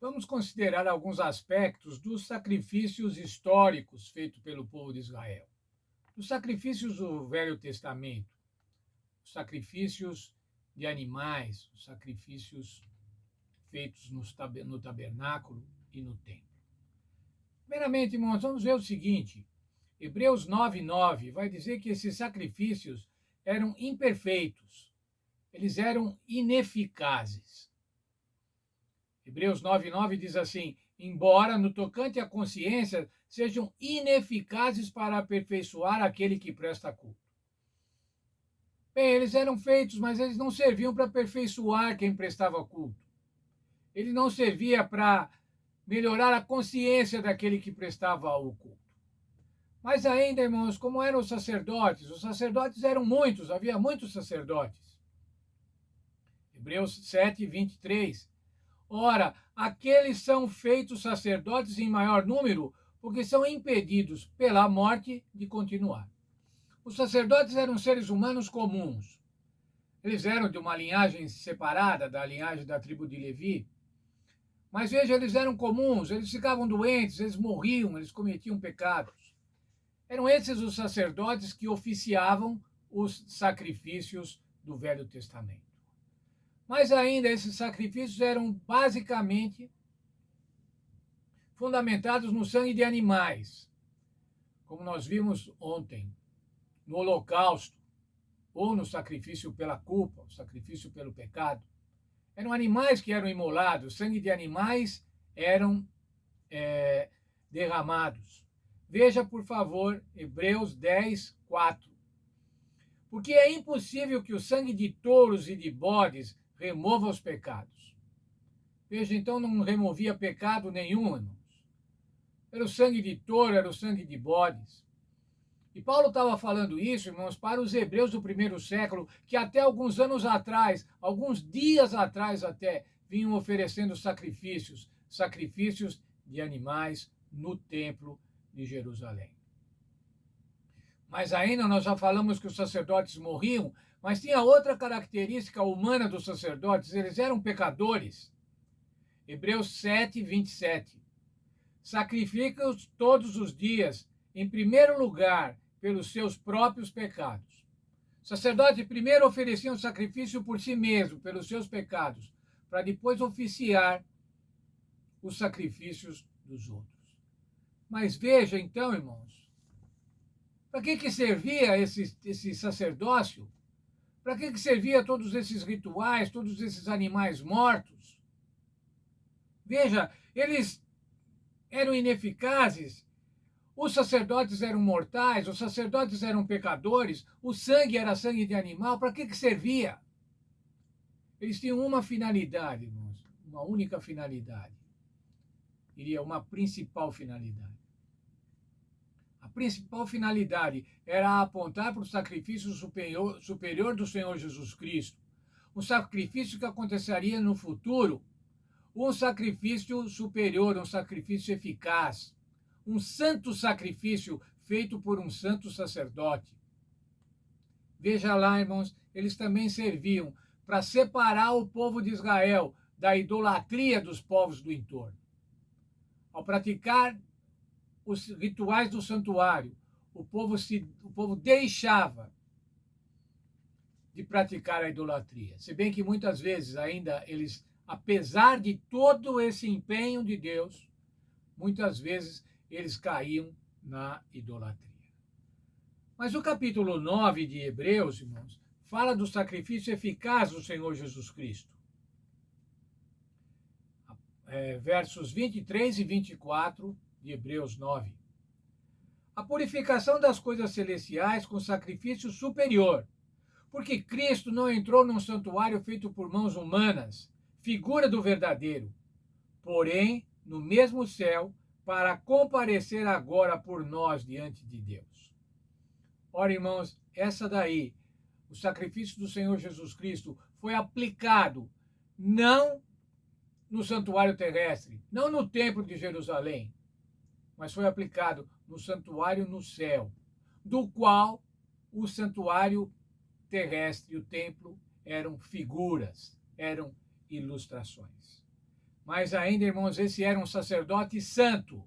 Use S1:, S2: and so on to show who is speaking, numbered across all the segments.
S1: Vamos considerar alguns aspectos dos sacrifícios históricos feitos pelo povo de Israel. Os sacrifícios do Velho Testamento, os sacrifícios de animais, os sacrifícios feitos no tabernáculo e no templo. Primeiramente, irmãos, vamos ver o seguinte: Hebreus 9:9 vai dizer que esses sacrifícios eram imperfeitos, eles eram ineficazes. Hebreus 9:9 diz assim: embora no tocante à consciência sejam ineficazes para aperfeiçoar aquele que presta culto. Bem, eles eram feitos, mas eles não serviam para aperfeiçoar quem prestava culto. Ele não servia para melhorar a consciência daquele que prestava o culto. Mas ainda, irmãos, como eram os sacerdotes eram muitos, havia muitos sacerdotes. Hebreus 7:23. Ora, aqueles são feitos sacerdotes em maior número, porque são impedidos pela morte de continuar. Os sacerdotes eram seres humanos comuns. Eles eram de uma linhagem separada da linhagem da tribo de Levi. Mas veja, eles eram comuns, eles ficavam doentes, eles morriam, eles cometiam pecados. Eram esses os sacerdotes que oficiavam os sacrifícios do Velho Testamento. Mas ainda esses sacrifícios eram basicamente fundamentados no sangue de animais, como nós vimos ontem, no holocausto, ou no sacrifício pela culpa, o sacrifício pelo pecado. Eram animais que eram imolados, sangue de animais eram derramados. Veja, por favor, Hebreus 10:4. Porque é impossível que o sangue de touros e de bodes remova os pecados. Veja, então não removia pecado nenhum, irmãos. Era o sangue de touro, era o sangue de bodes. E Paulo estava falando isso, irmãos, para os hebreus do primeiro século, que até alguns anos atrás, alguns dias atrás até, vinham oferecendo sacrifícios de animais no templo de Jerusalém. Mas ainda nós já falamos que os sacerdotes morriam, mas tinha outra característica humana dos sacerdotes, eles eram pecadores. Hebreus 7:27. Sacrifica-os todos os dias, em primeiro lugar, pelos seus próprios pecados. O sacerdote primeiro oferecia um sacrifício por si mesmo, pelos seus pecados, para depois oficiar os sacrifícios dos outros. Mas veja então, irmãos, para que servia esse sacerdócio? Para que servia todos esses rituais, todos esses animais mortos? Veja, eles eram ineficazes, os sacerdotes eram mortais, os sacerdotes eram pecadores, o sangue era sangue de animal, para que servia? Eles tinham uma finalidade, irmãos, uma única finalidade. Diria uma principal finalidade. A principal finalidade era apontar para o sacrifício superior do Senhor Jesus Cristo, um sacrifício que aconteceria no futuro, um sacrifício superior, um sacrifício eficaz, um santo sacrifício feito por um santo sacerdote. Veja lá, irmãos, eles também serviam para separar o povo de Israel da idolatria dos povos do entorno. Ao praticar os rituais do santuário, o povo deixava de praticar a idolatria. Se bem que muitas vezes ainda eles, apesar de todo esse empenho de Deus, muitas vezes eles caíam na idolatria. Mas o capítulo 9 de Hebreus, irmãos, fala do sacrifício eficaz do Senhor Jesus Cristo. Versos 23 e 24 de Hebreus 9. A purificação das coisas celestiais com sacrifício superior, porque Cristo não entrou num santuário feito por mãos humanas, figura do verdadeiro, porém no mesmo céu, para comparecer agora por nós diante de Deus. Ora, irmãos, essa daí, o sacrifício do Senhor Jesus Cristo, foi aplicado não no santuário terrestre, não no templo de Jerusalém, mas foi aplicado no santuário no céu, do qual o santuário terrestre e o templo eram figuras, eram ilustrações. Mas ainda, irmãos, esse era um sacerdote santo.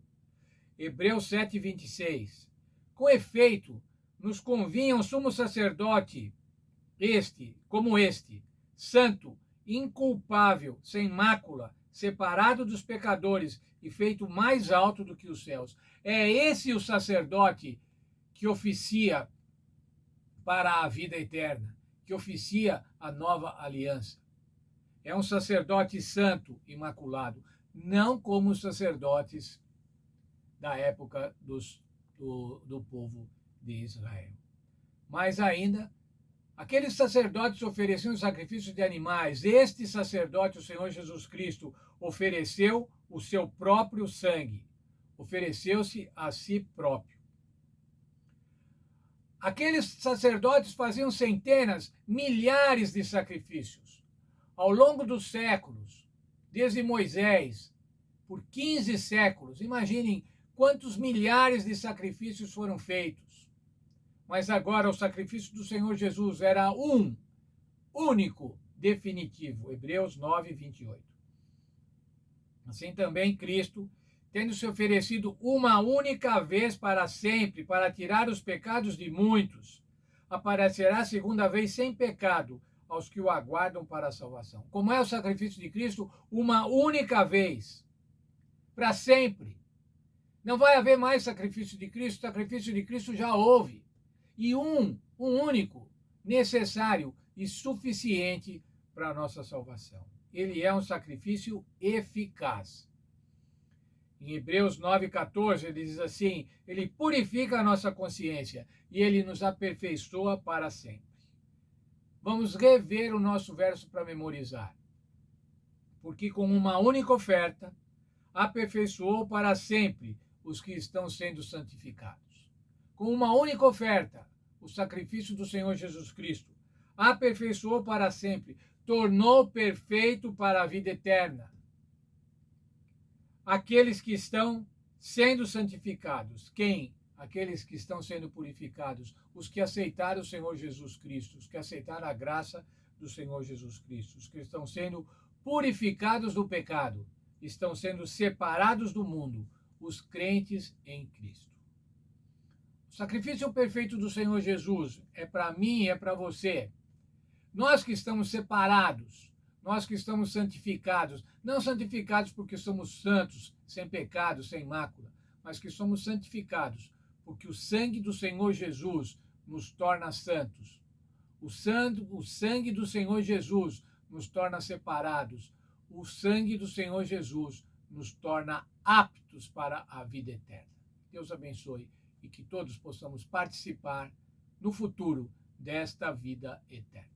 S1: Hebreus 7:26. Com efeito, nos convinha um sumo sacerdote, como este, santo, inculpável, sem mácula, separado dos pecadores e feito mais alto do que os céus. É esse o sacerdote que oficia para a vida eterna, que oficia a nova aliança. É um sacerdote santo, imaculado, não como os sacerdotes da época do povo de Israel. Mas ainda, aqueles sacerdotes ofereciam sacrifícios de animais. Este sacerdote, o Senhor Jesus Cristo, ofereceu o seu próprio sangue. Ofereceu-se a si próprio. Aqueles sacerdotes faziam centenas, milhares de sacrifícios. Ao longo dos séculos, desde Moisés, por 15 séculos, imaginem quantos milhares de sacrifícios foram feitos. Mas agora o sacrifício do Senhor Jesus era um, único, definitivo. Hebreus 9:28. Assim também Cristo, tendo se oferecido uma única vez para sempre, para tirar os pecados de muitos, aparecerá segunda vez sem pecado aos que o aguardam para a salvação. Como é o sacrifício de Cristo? Uma única vez, para sempre. Não vai haver mais sacrifício de Cristo, o sacrifício de Cristo já houve. E um único, necessário e suficiente para a nossa salvação. Ele é um sacrifício eficaz. Em Hebreus 9:14, ele diz assim: ele purifica a nossa consciência e ele nos aperfeiçoa para sempre. Vamos rever o nosso verso para memorizar. Porque com uma única oferta, aperfeiçoou para sempre os que estão sendo santificados. Com uma única oferta, o sacrifício do Senhor Jesus Cristo, aperfeiçoou para sempre, tornou perfeito para a vida eterna aqueles que estão sendo santificados. Quem? Aqueles que estão sendo purificados, os que aceitaram o Senhor Jesus Cristo, os que aceitaram a graça do Senhor Jesus Cristo, os que estão sendo purificados do pecado, estão sendo separados do mundo, os crentes em Cristo. O sacrifício perfeito do Senhor Jesus é para mim e é para você. Nós que estamos separados, nós que estamos santificados, não santificados porque somos santos, sem pecado, sem mácula, mas que somos santificados porque o sangue do Senhor Jesus nos torna santos. O sangue do Senhor Jesus nos torna separados. O sangue do Senhor Jesus nos torna aptos para a vida eterna. Deus abençoe e que todos possamos participar no futuro desta vida eterna.